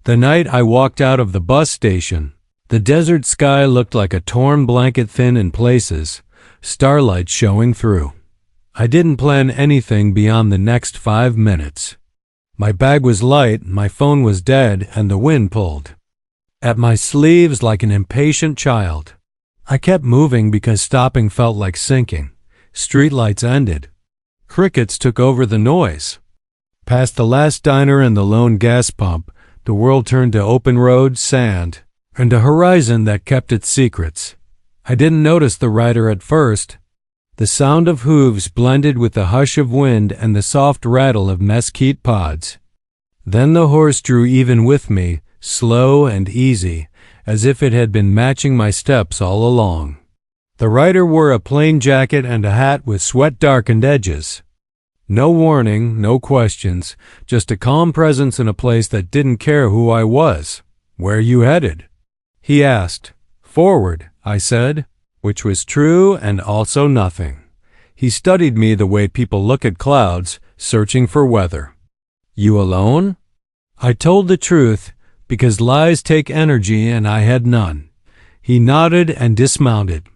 The night I walked out of the bus station, the desert sky looked like a torn blanket, thin in places, starlight showing through. I didn't plan anything beyond the next 5 minutes. My bag was light, my phone was dead, and the wind pulled at my sleeves like an impatient child. I kept moving because stopping felt like sinking. Streetlights ended. Crickets took over the noise. Past the last diner and the lone gas pump, the world turned to open road, sand, and a horizon that kept its secrets. I didn't notice the rider at first. The sound of hooves blended with the hush of wind and the soft rattle of mesquite pods. Then the horse drew even with me, slow and easy, as if it had been matching my steps all along. The rider wore a plain jacket and a hat with sweat-darkened edges. No warning, no questions, just a calm presence in a place that didn't care who I was. "Where you headed?" he asked. "Forward," I said, which was true and also nothing. He studied me the way people look at clouds, searching for weather. "You alone?" I told the truth, because lies take energy and I had none. He nodded and dismounted.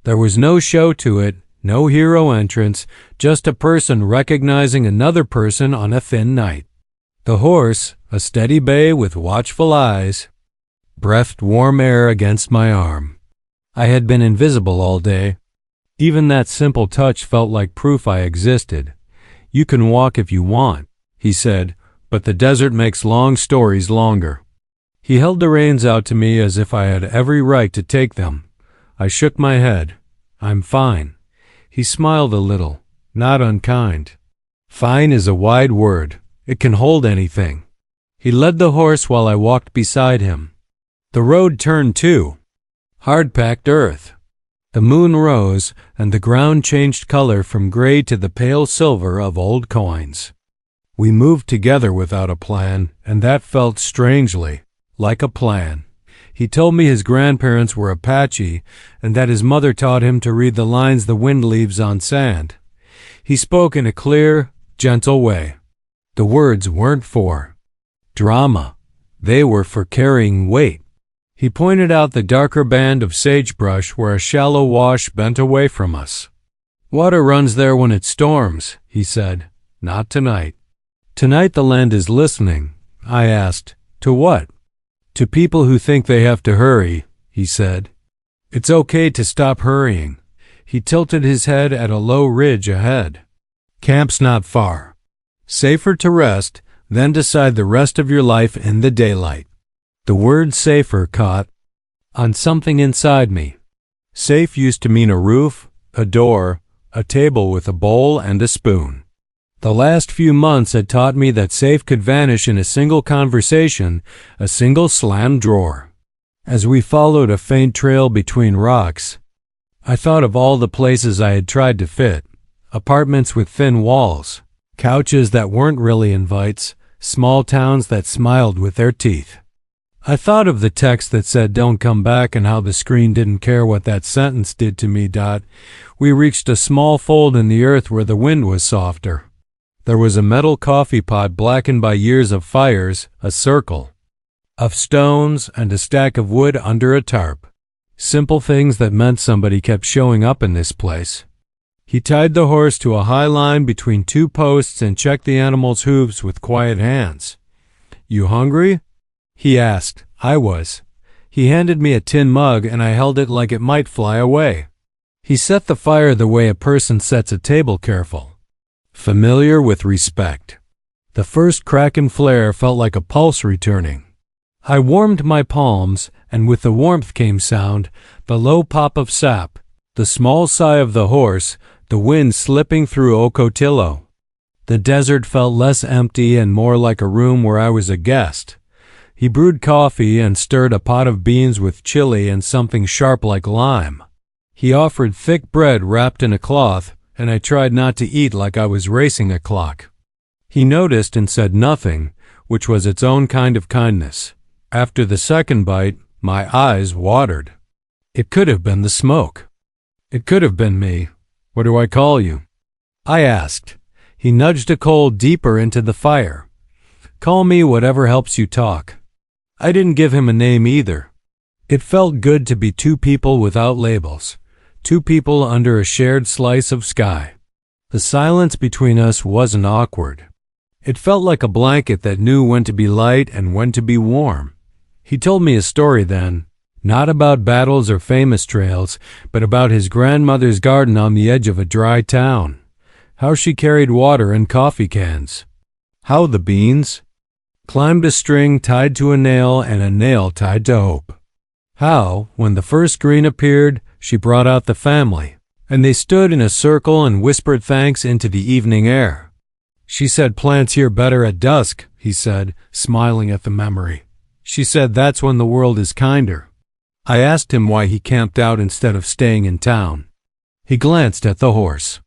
There was no show to it, no hero entrance, just a person recognizing another person on a thin night. The horse, a steady bay with watchful eyes, breathed warm air against my arm. I had been invisible all day. Even that simple touch felt like proof I existed. "You can walk if you want," he said, "but the desert makes long stories longer." He held the reins out to me as if I had every right to take them. I shook my head. "I'm fine." He smiled a little, not unkind. Fine is a wide word. It can hold anything. He led the horse while I walked beside him. The road turned too. Hard-packed earth. The moon rose, and the ground changed color from gray to the pale silver of old coins. We moved together without a plan, and that felt strangely like a plan. He told me his grandparents were Apache, and that his mother taught him to read the lines the wind leaves on sand. He spoke in a clear, gentle way. The words weren't for drama. They were for carrying weight. He pointed out the darker band of sagebrush where a shallow wash bent away from us. "Water runs there when it storms," he said. "Not tonight." "Tonight the land is listening," I asked. "To what?" "To people who think they have to hurry," he said. "It's okay to stop hurrying." He tilted his head at a low ridge ahead. "Camp's not far. Safer to rest, then decide the rest of your life in the daylight." The word safer caught on something inside me. Safe used to mean a roof, a door, a table with a bowl and a spoon. The last few months had taught me that safe could vanish in a single conversation, a single slammed drawer. As we followed a faint trail between rocks, I thought of all the places I had tried to fit. Apartments with thin walls, couches that weren't really invites, small towns that smiled with their teeth. I thought of the text that said "Don't come back" and how the screen didn't care what that sentence did to me. We reached a small fold in the earth where the wind was softer. There was a metal coffee pot blackened by years of fires, a circle of stones, and a stack of wood under a tarp. Simple things that meant somebody kept showing up in this place. He tied the horse to a high line between two posts and checked the animal's hooves with quiet hands. "You hungry?" he asked. I was. He handed me a tin mug and I held it like it might fly away. He set the fire the way a person sets a table, careful, familiar with respect. The first crack and flare felt like a pulse returning. I warmed my palms, and with the warmth came sound, the low pop of sap, the small sigh of the horse, the wind slipping through Ocotillo. The desert felt less empty and more like a room where I was a guest. He brewed coffee and stirred a pot of beans with chili and something sharp like lime. He offered thick bread wrapped in a cloth, and I tried not to eat like I was racing a clock. He noticed and said nothing, which was its own kind of kindness. After the second bite, my eyes watered. It could have been the smoke. It could have been me. "What do I call you?" I asked. He nudged a coal deeper into the fire. "Call me whatever helps you talk." I didn't give him a name either. It felt good to be two people without labels, two people under a shared slice of sky. The silence between us wasn't awkward. It felt like a blanket that knew when to be light and when to be warm. He told me a story then, not about battles or famous trails, but about his grandmother's garden on the edge of a dry town. How she carried water in coffee cans. How the beans climbed a string tied to a nail and a nail tied to hope. How, when the first green appeared, she brought out the family, and they stood in a circle and whispered thanks into the evening air. She said plants hear better at dusk, he said, smiling at the memory. She said that's when the world is kinder. I asked him why he camped out instead of staying in town. He glanced at the horse.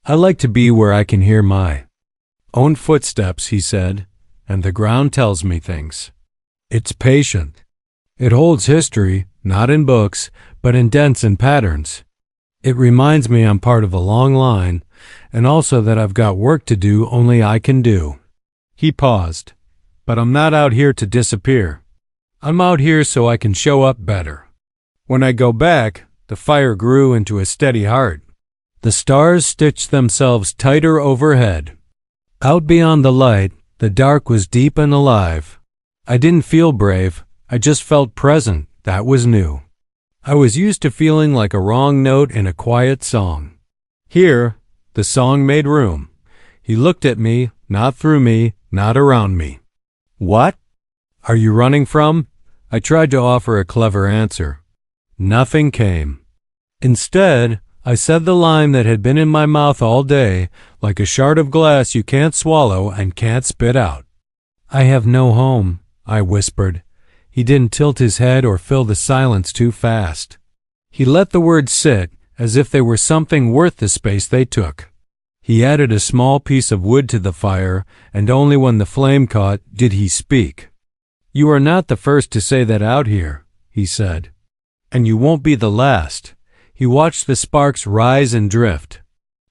I like to be where I can hear my own footsteps, he said, and the ground tells me things. It's patient. It holds history, not in books, but in dents and patterns. It reminds me I'm part of a long line, and also that I've got work to do only I can do. He paused. But I'm not out here to disappear. I'm out here so I can show up better. When I go back, the fire grew into a steady heart. The stars stitched themselves tighter overhead. Out beyond the light, the dark was deep and alive. I didn't feel brave, I just felt present. That was new. I was used to feeling like a wrong note in a quiet song. Here, the song made room. He looked at me, not through me, not around me. What are you running from? I tried to offer a clever answer. Nothing came. Instead, I said the line that had been in my mouth all day, like a shard of glass you can't swallow and can't spit out. I have no home, I whispered. He didn't tilt his head or fill the silence too fast. He let the words sit, as if they were something worth the space they took. He added a small piece of wood to the fire, and only when the flame caught did he speak. You are not the first to say that out here, he said. And you won't be the last. He watched the sparks rise and drift.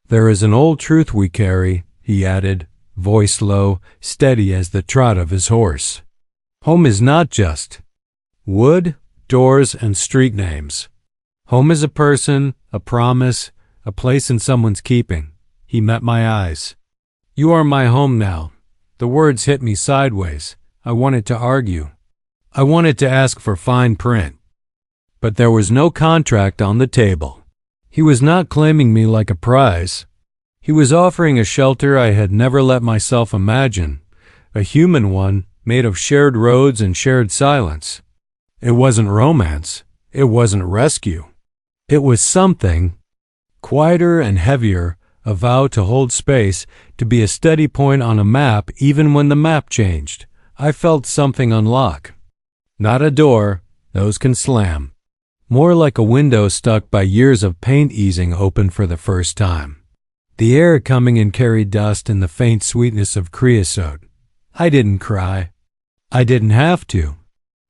There is an old truth we carry, he added, voice low, steady as the trot of his horse. Home is not just wood, doors, and street names. Home is a person, a promise, a place in someone's keeping. He met my eyes. You are my home now. The words hit me sideways. I wanted to argue. I wanted to ask for fine print. But there was no contract on the table. He was not claiming me like a prize. He was offering a shelter I had never let myself imagine, a human one made of shared roads and shared silence. It wasn't romance. It wasn't rescue. It was something quieter and heavier, a vow to hold space, to be a steady point on a map even when the map changed. I felt something unlock. Not a door, those can slam. More like a window stuck by years of paint easing open for the first time. The air coming in carried dust and the faint sweetness of creosote. I didn't cry. I didn't have to.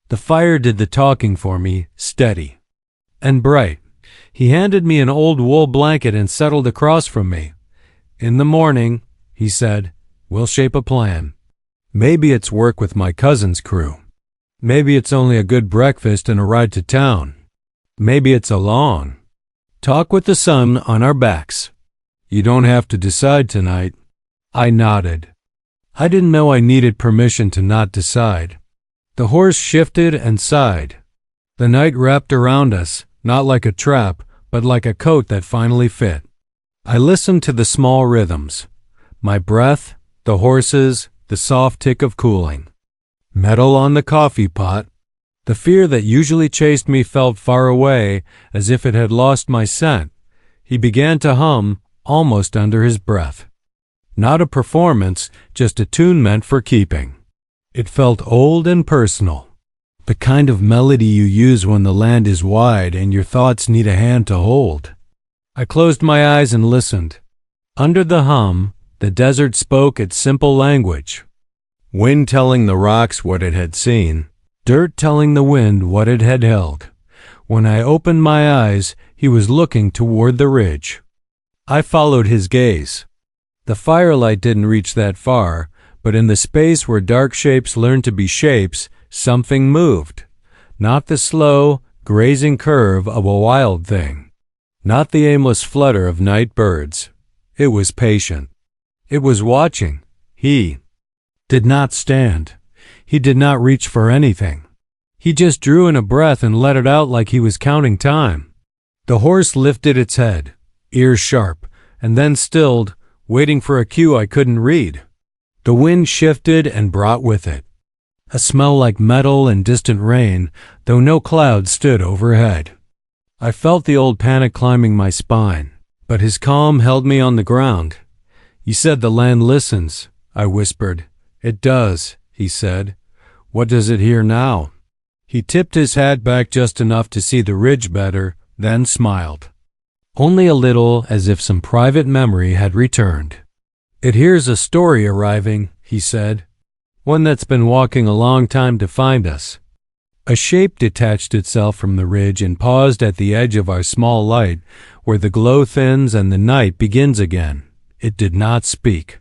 The fire did the talking for me, steady and bright. He handed me an old wool blanket and settled across from me. In the morning, he said, we'll shape a plan. Maybe it's work with my cousin's crew. Maybe it's only a good breakfast and a ride to town. Maybe it's a long talk with the sun on our backs. You don't have to decide tonight. I nodded. I didn't know I needed permission to not decide. The horse shifted and sighed. The night wrapped around us, not like a trap, but like a coat that finally fit. I listened to the small rhythms. My breath, the horses, the soft tick of cooling. Metal on the coffee pot. The fear that usually chased me felt far away, as if it had lost my scent. He began to hum, almost under his breath. Not a performance, just a tune meant for keeping. It felt old and personal. The kind of melody you use when the land is wide and your thoughts need a hand to hold. I closed my eyes and listened. Under the hum, the desert spoke its simple language. Wind telling the rocks what it had seen. Dirt telling the wind what it had held. When I opened my eyes, he was looking toward the ridge. I followed his gaze. The firelight didn't reach that far, but in the space where dark shapes learned to be shapes, Something moved. Not the slow, grazing curve of a wild thing. Not the aimless flutter of night birds. It was patient. It was watching. He did not stand. He did not reach for anything. He just drew in a breath and let it out like he was counting time. The horse lifted its head, ears sharp, and then stilled, waiting for a cue I couldn't read. The wind shifted and brought with it a smell like metal and distant rain, though no clouds stood overhead. I felt the old panic climbing my spine, but his calm held me on the ground. "You said the land listens," I whispered. "It does," he said. "What does it hear now?" He tipped his hat back just enough to see the ridge better, then smiled. Only a little, as if some private memory had returned. "It hears a story arriving," he said. "One that's been walking a long time to find us." A shape detached itself from the ridge and paused at the edge of our small light, where the glow thins and the night begins again. It did not speak.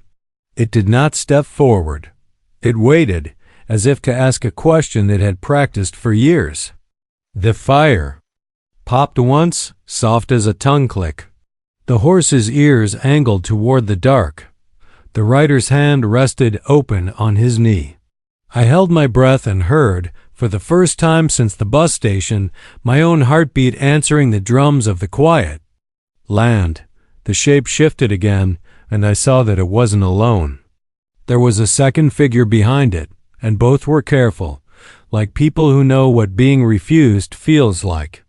It did not step forward. It waited, as if to ask a question it had practiced for years. The fire popped once, soft as a tongue click. The horse's ears angled toward the dark. The rider's hand rested open on his knee. I held my breath and heard, for the first time since the bus station, my own heartbeat answering the drums of the quiet. Land. The shape shifted again, and I saw that it wasn't alone. There was a second figure behind it, and both were careful, like people who know what being refused feels like.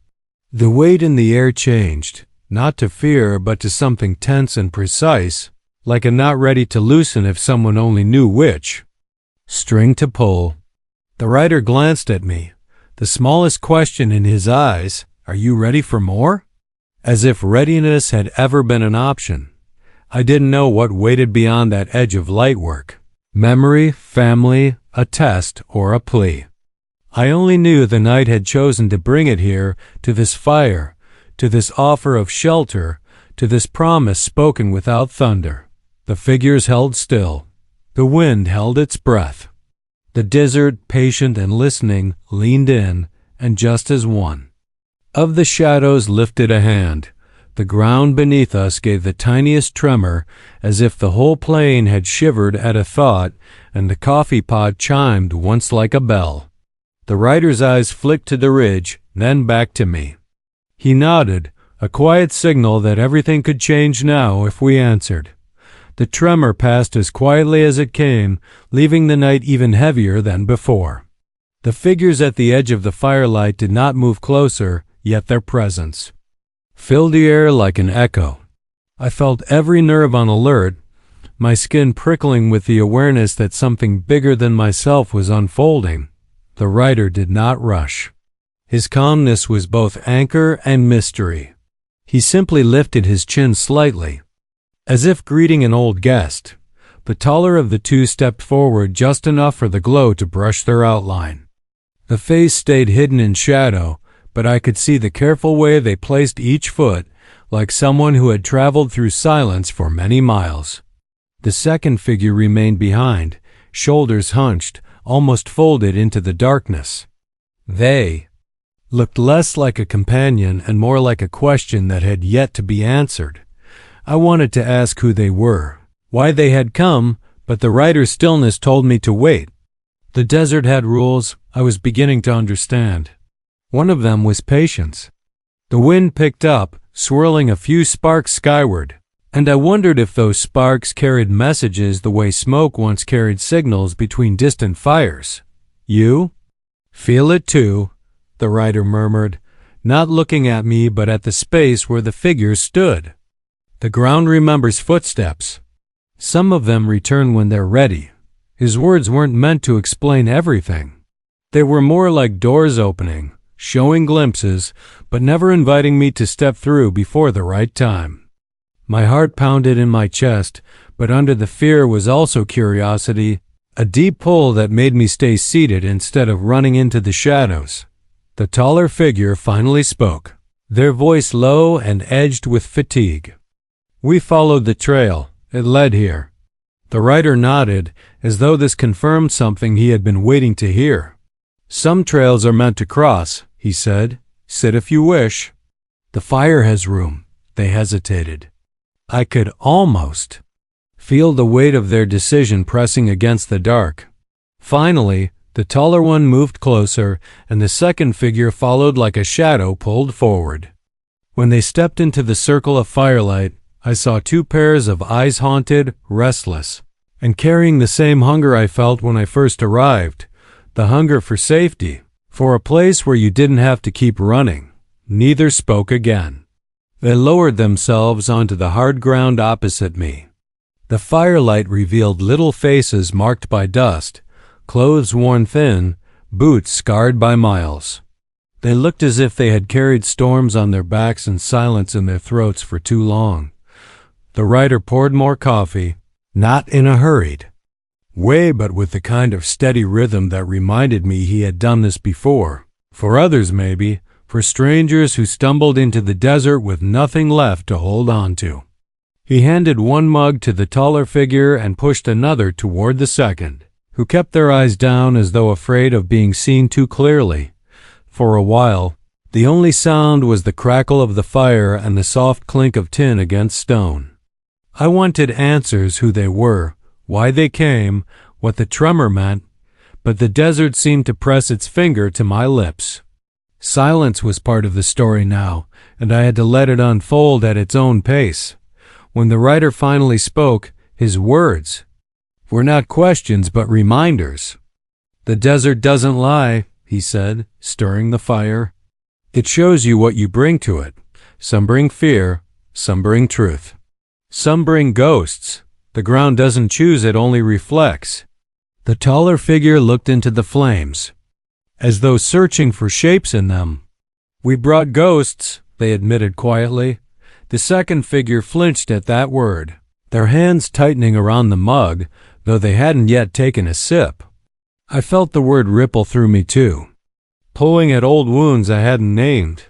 The weight in the air changed, not to fear but to something tense and precise, like a knot ready to loosen if someone only knew which string to pull. The rider glanced at me, the smallest question in his eyes, "Are you ready for more?" As if readiness had ever been an option. I didn't know what waited beyond that edge of light work. Memory, family, a test, or a plea. I only knew the night had chosen to bring it here, to this fire, to this offer of shelter, to this promise spoken without thunder. The figures held still. The wind held its breath. The desert, patient and listening, leaned in, and just as one of the shadows lifted a hand, the ground beneath us gave the tiniest tremor, as if the whole plain had shivered at a thought, and the coffee pot chimed once like a bell. The rider's eyes flicked to the ridge, then back to me. He nodded, a quiet signal that everything could change now if we answered. The tremor passed as quietly as it came, leaving the night even heavier than before. The figures at the edge of the firelight did not move closer, yet their presence filled the air like an echo. I felt every nerve on alert, my skin prickling with the awareness that something bigger than myself was unfolding. The rider did not rush. His calmness was both anchor and mystery. He simply lifted his chin slightly, as if greeting an old guest. The taller of the two stepped forward just enough for the glow to brush their outline. The face stayed hidden in shadow, but I could see the careful way they placed each foot, like someone who had traveled through silence for many miles. The second figure remained behind, shoulders hunched, almost folded into the darkness. They looked less like a companion and more like a question that had yet to be answered. I wanted to ask who they were, why they had come, but the rider's stillness told me to wait. The desert had rules I was beginning to understand. One of them was patience. The wind picked up, swirling a few sparks skyward, and I wondered if those sparks carried messages the way smoke once carried signals between distant fires. "You feel it too," the rider murmured, not looking at me but at the space where the figures stood. "The ground remembers footsteps. Some of them return when they're ready." His words weren't meant to explain everything. They were more like doors opening, showing glimpses, but never inviting me to step through before the right time. My heart pounded in my chest, but under the fear was also curiosity, a deep pull that made me stay seated instead of running into the shadows. The taller figure finally spoke, their voice low and edged with fatigue. "We followed the trail. It led here." The rider nodded, as though this confirmed something he had been waiting to hear. Some trails are meant to cross, he said. Sit if you wish. The fire has room. They hesitated. I could almost feel the weight of their decision pressing against the dark. Finally, the taller one moved closer, and the second figure followed like a shadow pulled forward. When they stepped into the circle of firelight, I saw two pairs of eyes, haunted, restless, and carrying the same hunger I felt when I first arrived, the hunger for safety, for a place where you didn't have to keep running. Neither spoke again. They lowered themselves onto the hard ground opposite me. The firelight revealed little faces marked by dust, clothes worn thin, boots scarred by miles. They looked as if they had carried storms on their backs and silence in their throats for too long. The rider poured more coffee, not in a hurried way, but with the kind of steady rhythm that reminded me he had done this before. For others, maybe. For strangers who stumbled into the desert with nothing left to hold on to. He handed one mug to the taller figure and pushed another toward the second, who kept their eyes down as though afraid of being seen too clearly. For a while, the only sound was the crackle of the fire and the soft clink of tin against stone. I wanted answers: who they were, why they came, what the tremor meant, but the desert seemed to press its finger to my lips. Silence was part of the story now, and I had to let it unfold at its own pace. When the writer finally spoke, his words were not questions but reminders. "The desert doesn't lie," he said, stirring the fire. "It shows you what you bring to it. Some bring fear, some bring truth. Some bring ghosts. The ground doesn't choose, it only reflects." The taller figure looked into the flames, as though searching for shapes in them. "We brought ghosts," they admitted quietly. The second figure flinched at that word, their hands tightening around the mug, though they hadn't yet taken a sip. I felt the word ripple through me too, pulling at old wounds I hadn't named.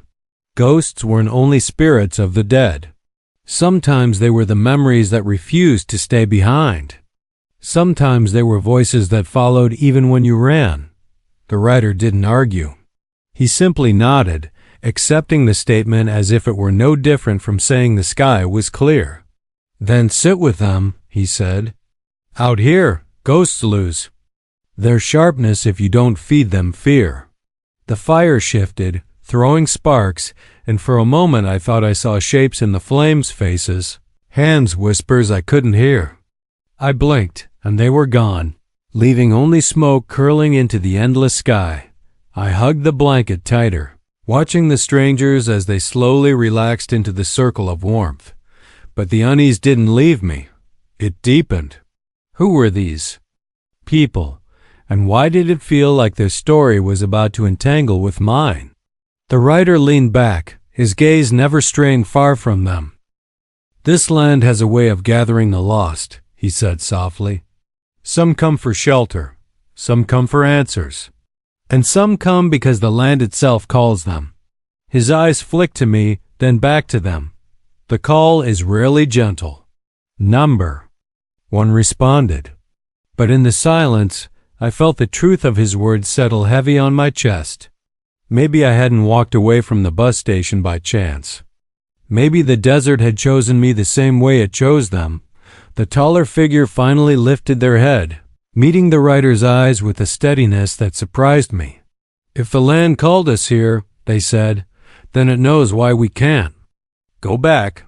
Ghosts weren't only spirits of the dead. Sometimes they were the memories that refused to stay behind. Sometimes they were voices that followed even when you ran. The writer didn't argue. He simply nodded, accepting the statement as if it were no different from saying the sky was clear. "Then sit with them," he said. "Out here, ghosts lose their sharpness if you don't feed them fear." The fire shifted, throwing sparks, and for a moment I thought I saw shapes in the flames' faces, hands, whispers I couldn't hear. I blinked, and they were gone, leaving only smoke curling into the endless sky. I hugged the blanket tighter, watching the strangers as they slowly relaxed into the circle of warmth. But the unease didn't leave me. It deepened. Who were these people, and why did it feel like their story was about to entangle with mine? The writer leaned back, his gaze never straying far from them. "This land has a way of gathering the lost," he said softly. "Some come for shelter, some come for answers, and some come because the land itself calls them." His eyes flicked to me, then back to them. "The call is rarely gentle." "Number," one responded. But in the silence, I felt the truth of his words settle heavy on my chest. Maybe I hadn't walked away from the bus station by chance. Maybe the desert had chosen me the same way it chose them. The taller figure finally lifted their head, meeting the writer's eyes with a steadiness that surprised me. "If the land called us here," they said, "then it knows why we can't go back."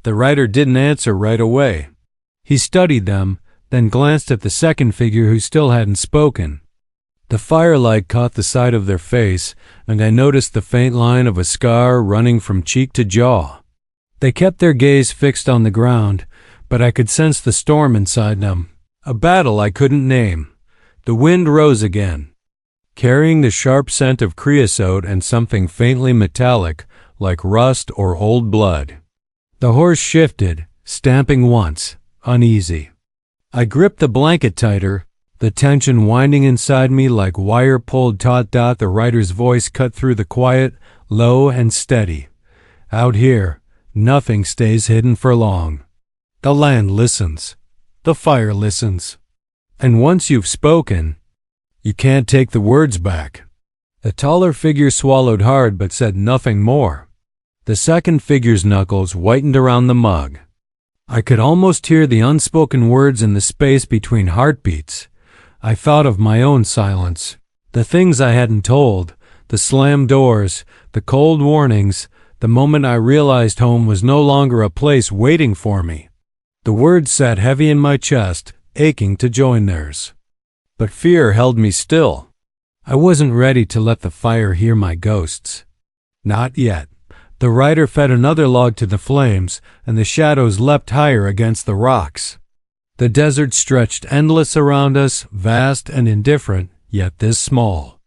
The writer didn't answer right away. He studied them, then glanced at the second figure who still hadn't spoken. The firelight caught the side of their face, and I noticed the faint line of a scar running from cheek to jaw. They kept their gaze fixed on the ground, but I could sense the storm inside them, a battle I couldn't name. The wind rose again, carrying the sharp scent of creosote and something faintly metallic, like rust or old blood. The horse shifted, stamping once, uneasy. I gripped the blanket tighter, the tension winding inside me like wire pulled taut. The writer's voice cut through the quiet, low and steady. "Out here, nothing stays hidden for long. The land listens. The fire listens. And once you've spoken, you can't take the words back." The taller figure swallowed hard but said nothing more. The second figure's knuckles whitened around the mug. I could almost hear the unspoken words in the space between heartbeats. I thought of my own silence, the things I hadn't told, the slammed doors, the cold warnings, the moment I realized home was no longer a place waiting for me. The words sat heavy in my chest, aching to join theirs. But fear held me still. I wasn't ready to let the fire hear my ghosts. Not yet. The rider fed another log to the flames, and the shadows leapt higher against the rocks. The desert stretched endless around us, vast and indifferent, yet this small.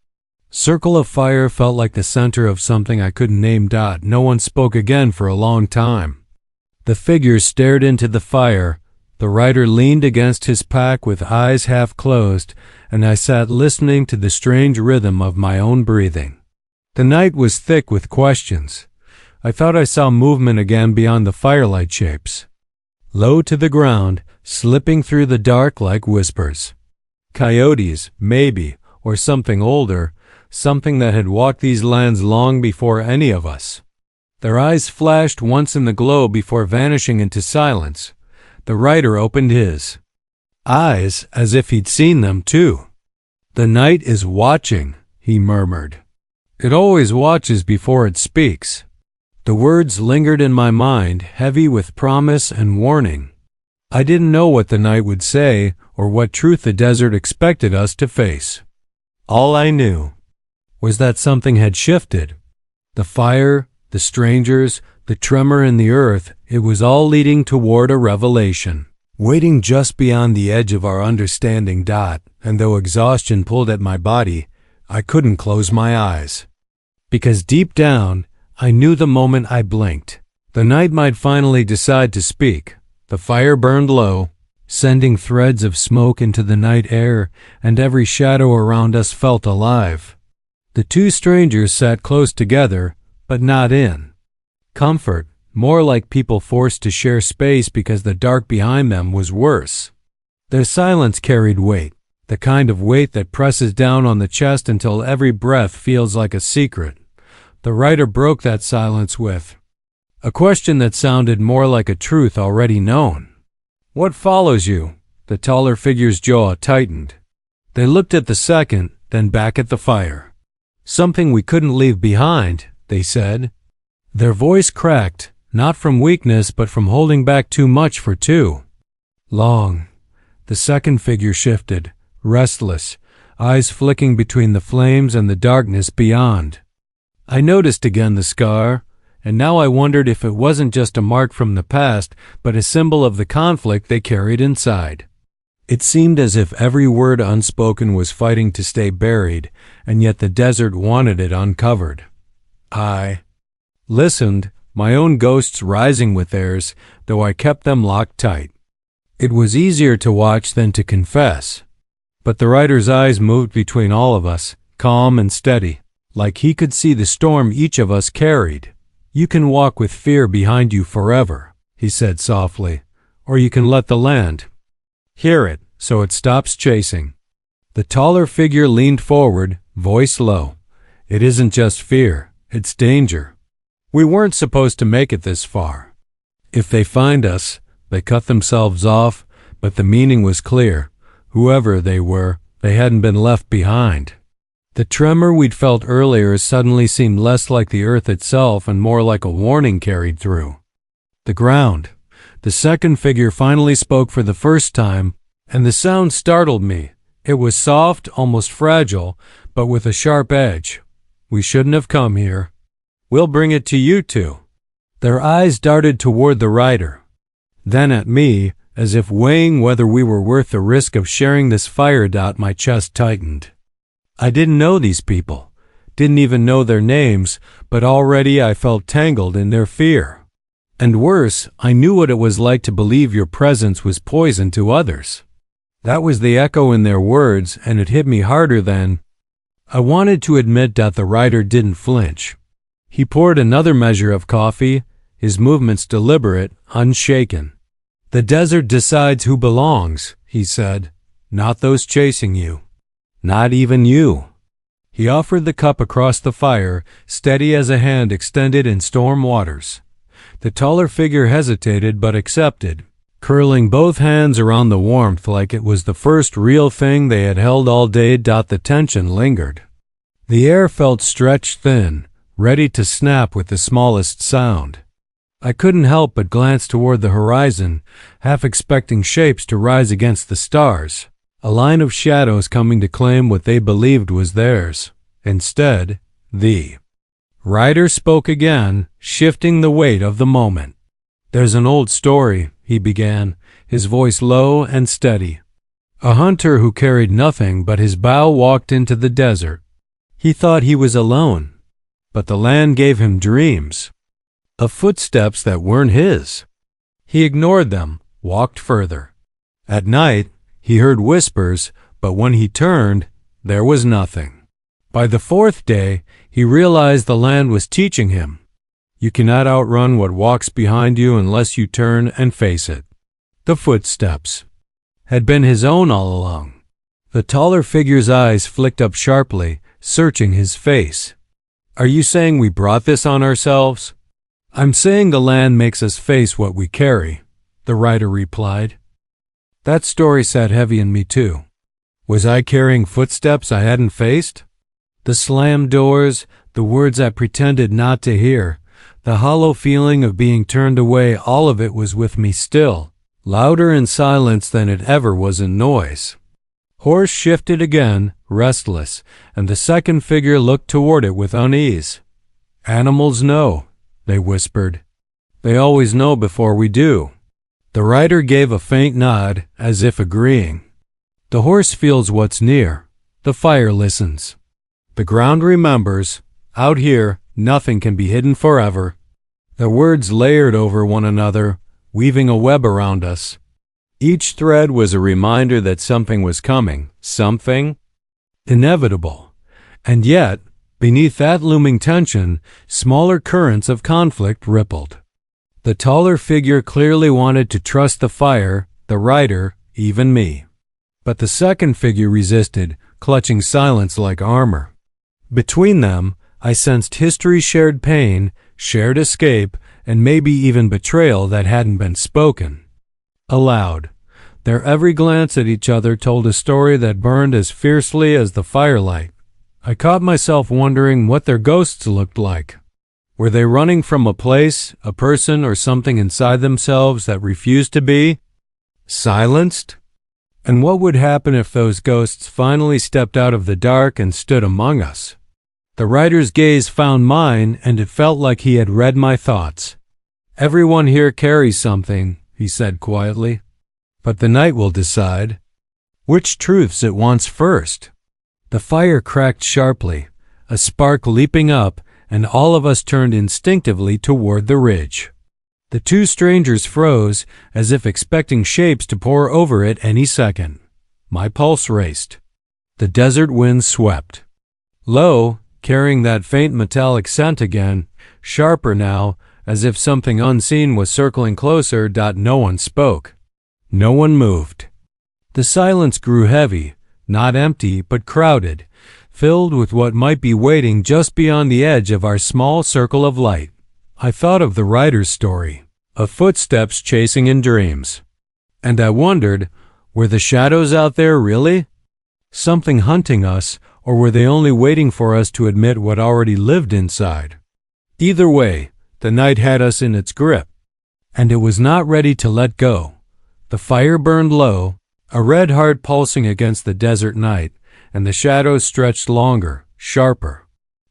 Circle of fire felt like the center of something I couldn't name. No one spoke again for a long time. The figures stared into the fire. The rider leaned against his pack with eyes half closed, and I sat listening to the strange rhythm of my own breathing. The night was thick with questions. I thought I saw movement again beyond the firelight shapes. Low to the ground, slipping through the dark like whispers. Coyotes, maybe, or something older, something that had walked these lands long before any of us. Their eyes flashed once in the glow before vanishing into silence. The rider opened his eyes as if he'd seen them too. "The night is watching," he murmured. "It always watches before it speaks." The words lingered in my mind, heavy with promise and warning. I didn't know what the night would say or what truth the desert expected us to face. All I knew was that something had shifted. The fire, the strangers, the tremor in the earth, it was all leading toward a revelation, waiting just beyond the edge of our understanding. And though exhaustion pulled at my body, I couldn't close my eyes. Because deep down, I knew the moment I blinked, the night might finally decide to speak. The fire burned low, sending threads of smoke into the night air, and every shadow around us felt alive. The two strangers sat close together, but not in comfort, more like people forced to share space because the dark behind them was worse. Their silence carried weight, the kind of weight that presses down on the chest until every breath feels like a secret. The rider broke that silence with a question that sounded more like a truth already known. "What follows you?" The taller figure's jaw tightened. They looked at the second, then back at the fire. "Something we couldn't leave behind," they said. Their voice cracked, not from weakness but from holding back too much for too long. The second figure shifted, restless, eyes flicking between the flames and the darkness beyond. I noticed again the scar, and now I wondered if it wasn't just a mark from the past, but a symbol of the conflict they carried inside. It seemed as if every word unspoken was fighting to stay buried, and yet the desert wanted it uncovered. I listened, my own ghosts rising with theirs, though I kept them locked tight. It was easier to watch than to confess. But the rider's eyes moved between all of us, calm and steady, like he could see the storm each of us carried. "You can walk with fear behind you forever," he said softly, "or you can let the land hear it so it stops chasing." The taller figure leaned forward, voice low. "It isn't just fear, it's danger. We weren't supposed to make it this far. If they find us, they cut themselves off, but the meaning was clear. Whoever they were, they hadn't been left behind." The tremor we'd felt earlier suddenly seemed less like the earth itself and more like a warning carried through the ground. The second figure finally spoke for the first time, and the sound startled me. It was soft, almost fragile, but with a sharp edge. "We shouldn't have come here. We'll bring it to you two." Their eyes darted toward the rider, then at me, as if weighing whether we were worth the risk of sharing this fire. My chest tightened. I didn't know these people, didn't even know their names, but already I felt tangled in their fear. And worse, I knew what it was like to believe your presence was poison to others. That was the echo in their words, and it hit me harder than I wanted to admit. The rider didn't flinch. He poured another measure of coffee, his movements deliberate, unshaken. "The desert decides who belongs," he said, "not those chasing you. Not even you." He offered the cup across the fire, steady as a hand extended in storm waters. The taller figure hesitated but accepted, curling both hands around the warmth like it was the first real thing they had held all day. The tension lingered. The air felt stretched thin, ready to snap with the smallest sound. I couldn't help but glance toward the horizon, half expecting shapes to rise against the stars, a line of shadows coming to claim what they believed was theirs. Instead, the rider spoke again, shifting the weight of the moment. "There's an old story," he began, his voice low and steady. "A hunter who carried nothing but his bow walked into the desert. He thought he was alone, but the land gave him dreams, of footsteps that weren't his. He ignored them, walked further. At night, he heard whispers, but when he turned, there was nothing. By the fourth day, he realized the land was teaching him. You cannot outrun what walks behind you unless you turn and face it." The footsteps had been his own all along. The taller figure's eyes flicked up sharply, searching his face. "Are you saying we brought this on ourselves?" "I'm saying the land makes us face what we carry," the rider replied. That story sat heavy in me too. Was I carrying footsteps I hadn't faced? The slammed doors, the words I pretended not to hear, the hollow feeling of being turned away, all of it was with me still, louder in silence than it ever was in noise. Horse shifted again, restless, and the second figure looked toward it with unease. "Animals know," they whispered. "They always know before we do." The rider gave a faint nod, as if agreeing. "The horse feels what's near. The fire listens. The ground remembers. Out here, nothing can be hidden forever." The words layered over one another, weaving a web around us. Each thread was a reminder that something was coming, something inevitable. And yet, beneath that looming tension, smaller currents of conflict rippled. The taller figure clearly wanted to trust the fire, the rider, even me. But the second figure resisted, clutching silence like armor. Between them, I sensed history's shared pain, shared escape, and maybe even betrayal that hadn't been spoken aloud. Their every glance at each other told a story that burned as fiercely as the firelight. I caught myself wondering what their ghosts looked like. Were they running from a place, a person, or something inside themselves that refused to be silenced? And what would happen if those ghosts finally stepped out of the dark and stood among us? The rider's gaze found mine, and it felt like he had read my thoughts. "Everyone here carries something," he said quietly. "But the night will decide which truths it wants first." The fire cracked sharply, a spark leaping up, and all of us turned instinctively toward the ridge. The two strangers froze, as if expecting shapes to pour over it any second. My pulse raced. The desert wind swept. Low, carrying that faint metallic scent again, sharper now, as if something unseen was circling closer. No one spoke. No one moved. The silence grew heavy, not empty, but crowded, filled with what might be waiting just beyond the edge of our small circle of light. I thought of the rider's story, of footsteps chasing in dreams. And I wondered, were the shadows out there really something hunting us, or were they only waiting for us to admit what already lived inside? Either way, the night had us in its grip, and it was not ready to let go. The fire burned low, a red heart pulsing against the desert night, and the shadows stretched longer, sharper.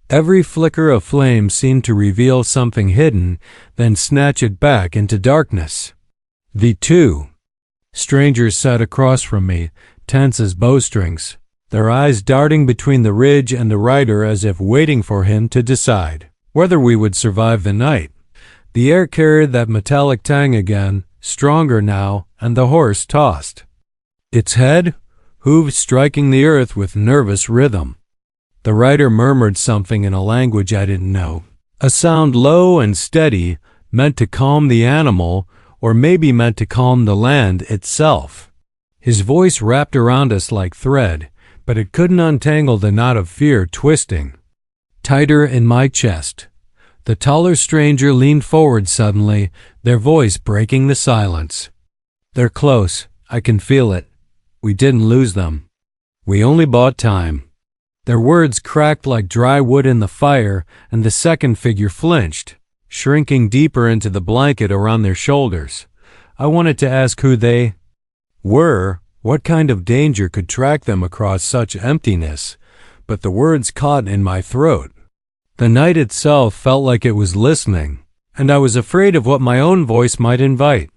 Every flicker of flame seemed to reveal something hidden, then snatch it back into darkness. The two strangers sat across from me, tense as bowstrings, their eyes darting between the ridge and the rider as if waiting for him to decide whether we would survive the night. The air carried that metallic tang again, stronger now, and the horse tossed its head, hooves striking the earth with nervous rhythm. The rider murmured something in a language I didn't know, a sound low and steady, meant to calm the animal, or maybe meant to calm the land itself. His voice wrapped around us like thread, but it couldn't untangle the knot of fear twisting tighter in my chest. The taller stranger leaned forward suddenly, their voice breaking the silence. "They're close. I can feel it. We didn't lose them. We only bought time." Their words cracked like dry wood in the fire, and the second figure flinched, shrinking deeper into the blanket around their shoulders. I wanted to ask who they were, what kind of danger could track them across such emptiness, but the words caught in my throat. The night itself felt like it was listening, and I was afraid of what my own voice might invite.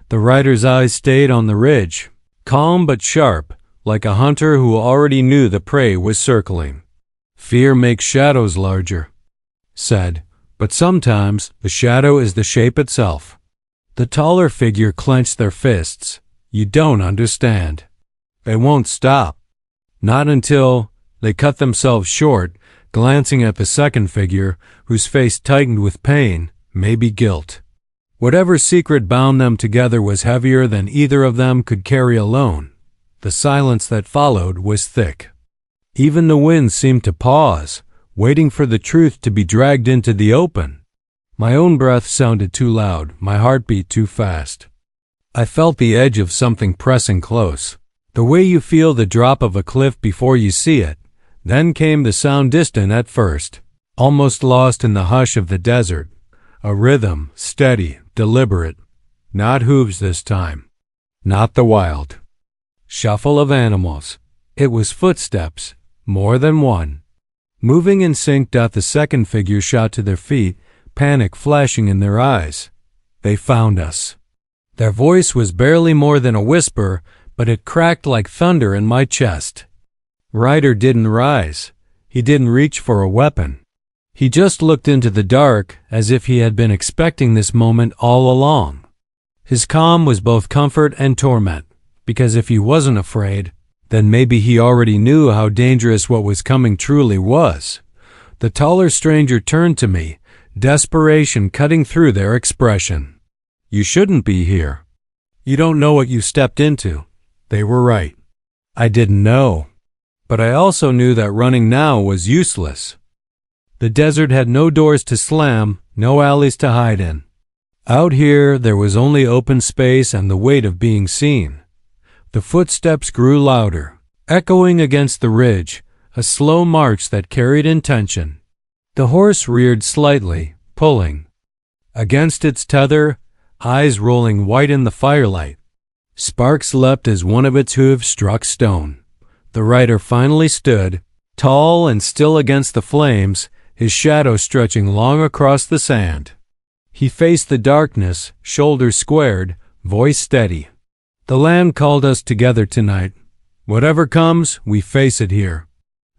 The rider's eyes stayed on the ridge, calm but sharp, like a hunter who already knew the prey was circling. "Fear makes shadows larger," said, "but sometimes the shadow is the shape itself." The taller figure clenched their fists. "You don't understand. They won't stop." Not until they cut themselves short, glancing at the second figure, whose face tightened with pain, maybe guilt. Whatever secret bound them together was heavier than either of them could carry alone. The silence that followed was thick. Even the wind seemed to pause, waiting for the truth to be dragged into the open. My own breath sounded too loud, my heartbeat too fast. I felt the edge of something pressing close. The way you feel the drop of a cliff before you see it. Then came the sound, distant at first, almost lost in the hush of the desert. A rhythm, steady, deliberate. Not hooves this time. Not the wild shuffle of animals. It was footsteps, more than one. Moving in sync. The second figure shot to their feet, panic flashing in their eyes. They found us. Their voice was barely more than a whisper, but it cracked like thunder in my chest. Ryder didn't rise. He didn't reach for a weapon. He just looked into the dark, as if he had been expecting this moment all along. His calm was both comfort and torment, because if he wasn't afraid, then maybe he already knew how dangerous what was coming truly was. The taller stranger turned to me, desperation cutting through their expression. "You shouldn't be here. You don't know what you stepped into." They were right. I didn't know. But I also knew that running now was useless. The desert had no doors to slam, no alleys to hide in. Out here, there was only open space and the weight of being seen. The footsteps grew louder, echoing against the ridge, a slow march that carried intention. The horse reared slightly, pulling. Against its tether, eyes rolling white in the firelight. Sparks leapt as one of its hooves struck stone. The rider finally stood, tall and still against the flames, his shadow stretching long across the sand. He faced the darkness, shoulders squared, voice steady. "The land called us together tonight. Whatever comes, we face it here."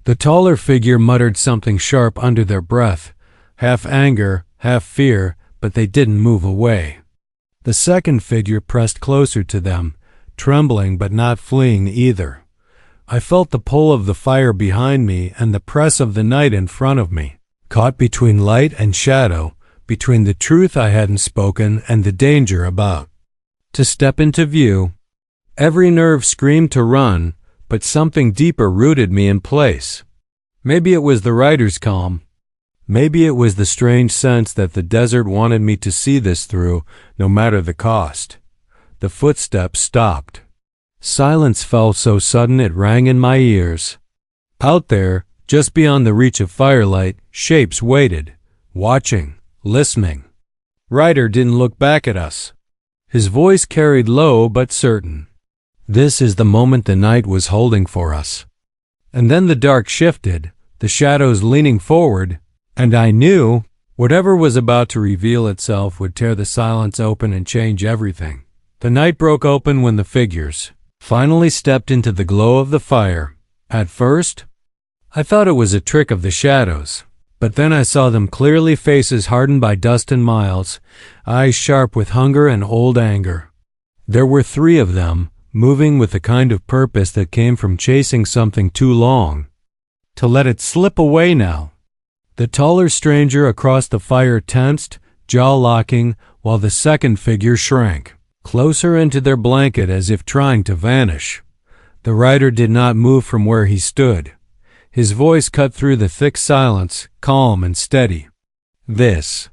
The taller figure muttered something sharp under their breath, half anger, half fear, but they didn't move away. The second figure pressed closer to them, trembling but not fleeing either. I felt the pull of the fire behind me and the press of the night in front of me, caught between light and shadow, between the truth I hadn't spoken and the danger about to step into view. Every nerve screamed to run, but something deeper rooted me in place. Maybe it was the rider's calm. Maybe it was the strange sense that the desert wanted me to see this through, no matter the cost. The footsteps stopped. Silence fell so sudden it rang in my ears. Out there, just beyond the reach of firelight, shapes waited, watching, listening. Ryder didn't look back at us. His voice carried low but certain. "This is the moment the night was holding for us." And then the dark shifted, the shadows leaning forward, and I knew whatever was about to reveal itself would tear the silence open and change everything. The night broke open when the figures finally stepped into the glow of the fire. At first, I thought it was a trick of the shadows, but then I saw them clearly, faces hardened by dust and miles, eyes sharp with hunger and old anger. There were 3 of them, moving with the kind of purpose that came from chasing something too long, to let it slip away now. The taller stranger across the fire tensed, jaw locking, while the second figure shrank closer into their blanket as if trying to vanish. The rider did not move from where he stood. His voice cut through the thick silence, calm and steady. This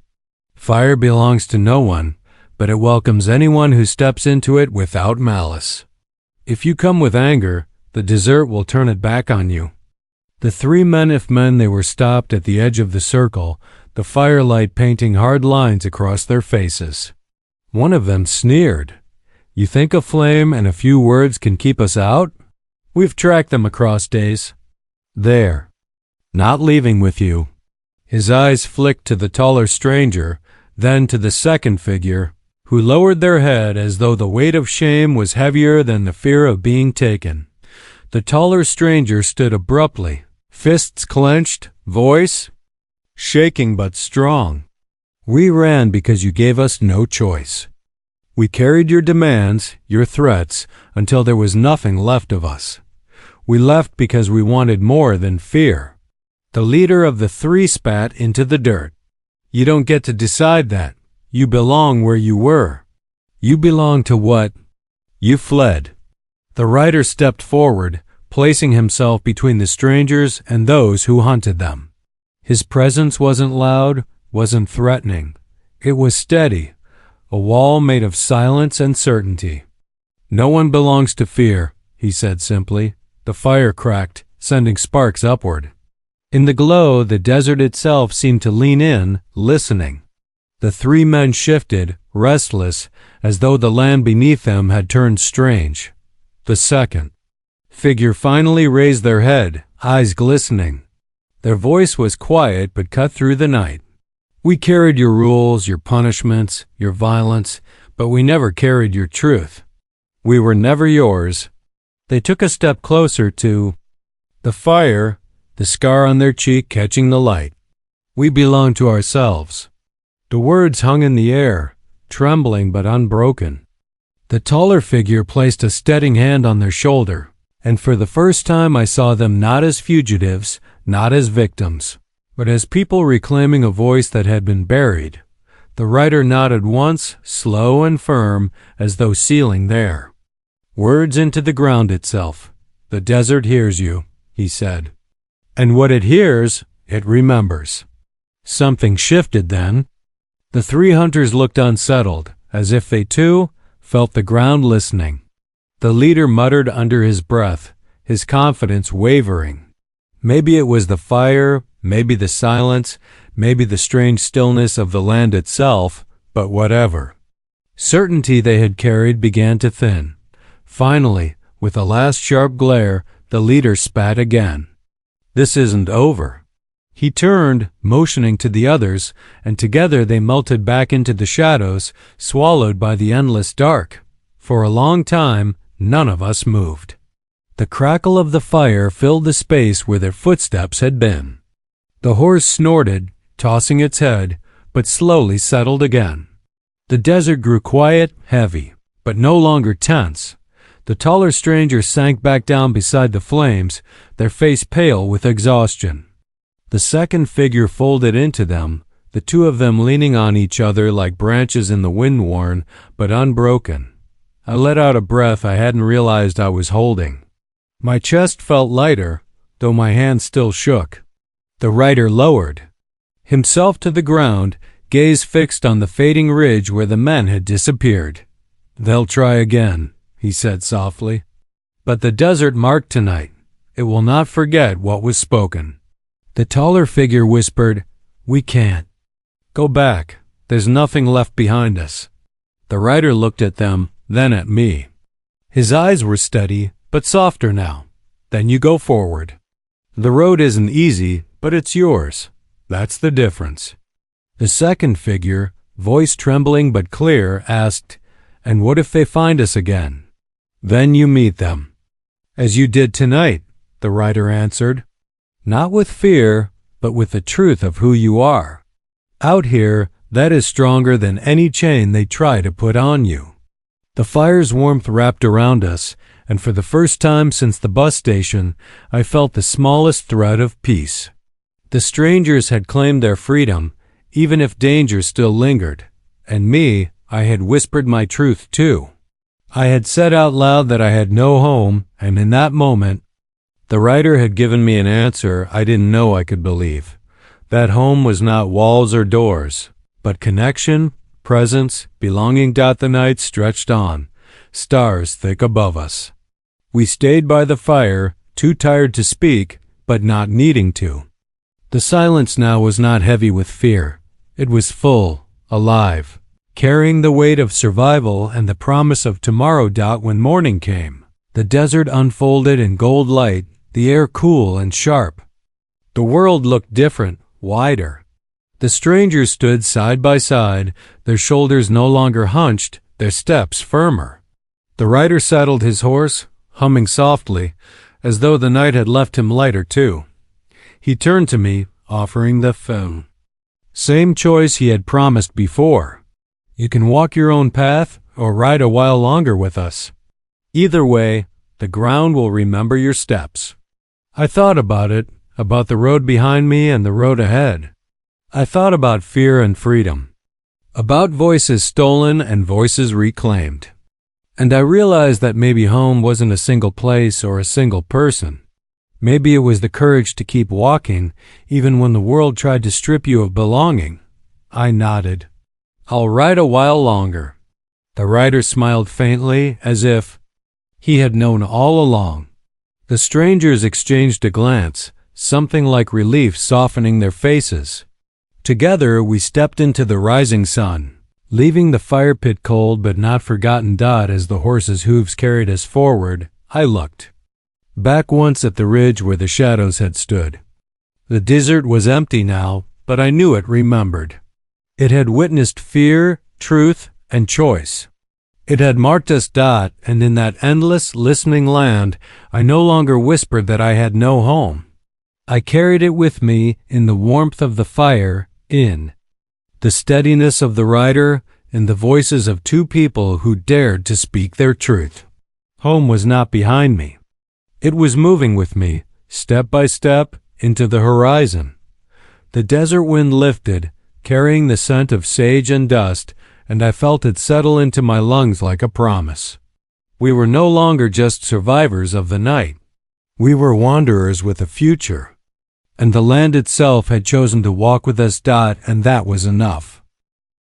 fire belongs to no one, but it welcomes anyone who steps into it without malice. If you come with anger, the desert will turn it back on you. The three men, if men they were, stopped at the edge of the circle, the firelight painting hard lines across their faces. One of them sneered. "You think a flame and a few words can keep us out? We've tracked them across days. There. Not leaving with you." His eyes flicked to the taller stranger, then to the second figure, who lowered their head as though the weight of shame was heavier than the fear of being taken. The taller stranger stood abruptly, fists clenched, voice shaking but strong. "We ran because you gave us no choice. We carried your demands, your threats, until there was nothing left of us. We left because we wanted more than fear." The leader of the three spat into the dirt. "You don't get to decide that. You belong where you were." "You belong to what?" "You fled." The rider stepped forward, placing himself between the strangers and those who hunted them. His presence wasn't loud, wasn't threatening. It was steady, a wall made of silence and certainty. "No one belongs to fear," he said simply. The fire cracked, sending sparks upward. In the glow, the desert itself seemed to lean in, listening. The three men shifted, restless, as though the land beneath them had turned strange. The second figure finally raised their head, eyes glistening. Their voice was quiet but cut through the night. "We carried your rules, your punishments, your violence, but we never carried your truth. We were never yours." They took a step closer to the fire, the scar on their cheek catching the light. "We belong to ourselves." The words hung in the air, trembling but unbroken. The taller figure placed a steadying hand on their shoulder, and for the first time I saw them not as fugitives, not as victims, but as people reclaiming a voice that had been buried. The rider nodded once, slow and firm, as though sealing there. "Words into the ground itself. The desert hears you," he said. "And what it hears, it remembers." Something shifted then. The three hunters looked unsettled, as if they too felt the ground listening. The leader muttered under his breath, his confidence wavering. Maybe it was the fire, maybe the silence, maybe the strange stillness of the land itself, but whatever. Certainty they had carried began to thin. Finally, with a last sharp glare, the leader spat again. "This isn't over." He turned, motioning to the others, and together they melted back into the shadows, swallowed by the endless dark. For a long time, none of us moved. The crackle of the fire filled the space where their footsteps had been. The horse snorted, tossing its head, but slowly settled again. The desert grew quiet, heavy, but no longer tense. The taller stranger sank back down beside the flames, their face pale with exhaustion. The second figure folded into them, the two of them leaning on each other like branches in the wind worn, but unbroken. I let out a breath I hadn't realized I was holding. My chest felt lighter, though my hand still shook. The rider lowered himself to the ground, gaze fixed on the fading ridge where the men had disappeared. "They'll try again," he said softly. "But the desert marked tonight. It will not forget what was spoken." The taller figure whispered, "We can't. Go back. There's nothing left behind us." The rider looked at them, then at me. His eyes were steady, but softer now. "Then you go forward. The road isn't easy, but it's yours. That's the difference." The second figure, voice trembling but clear, asked, "And what if they find us again?" "Then you meet them." "As you did tonight," the rider answered. "Not with fear, but with the truth of who you are. Out here, that is stronger than any chain they try to put on you." The fire's warmth wrapped around us, and for the first time since the bus station, I felt the smallest thread of peace. The strangers had claimed their freedom, even if danger still lingered, and me, I had whispered my truth too. I had said out loud that I had no home, and in that moment, the writer had given me an answer I didn't know I could believe. That home was not walls or doors, but connection, presence, belonging. The night stretched on, stars thick above us. We stayed by the fire, too tired to speak, but not needing to. The silence now was not heavy with fear. It was full, alive, carrying the weight of survival and the promise of tomorrow. When morning came, the desert unfolded in gold light, the air cool and sharp. The world looked different, wider. The strangers stood side by side, their shoulders no longer hunched, their steps firmer. The rider saddled his horse, humming softly, as though the night had left him lighter too. He turned to me, offering the phone. Same choice he had promised before. You can walk your own path or ride a while longer with us. Either way, the ground will remember your steps. I thought about it, about the road behind me and the road ahead. I thought about fear and freedom, about voices stolen and voices reclaimed. And I realized that maybe home wasn't a single place or a single person. Maybe it was the courage to keep walking, even when the world tried to strip you of belonging. I nodded. I'll ride a while longer. The rider smiled faintly, as if he had known all along. The strangers exchanged a glance, something like relief softening their faces. Together we stepped into the rising sun, leaving the fire pit cold but not forgotten. As the horse's hooves carried us forward, I looked back once at the ridge where the shadows had stood. The desert was empty now, but I knew it remembered. It had witnessed fear, truth, and choice. It had marked us. And in that endless, listening land, I no longer whispered that I had no home. I carried it with me in the warmth of the fire, in the steadiness of the rider, in the voices of two people who dared to speak their truth. Home was not behind me. It was moving with me, step by step, into the horizon. The desert wind lifted, carrying the scent of sage and dust, and I felt it settle into my lungs like a promise. We were no longer just survivors of the night. We were wanderers with a future. And the land itself had chosen to walk with us. And that was enough.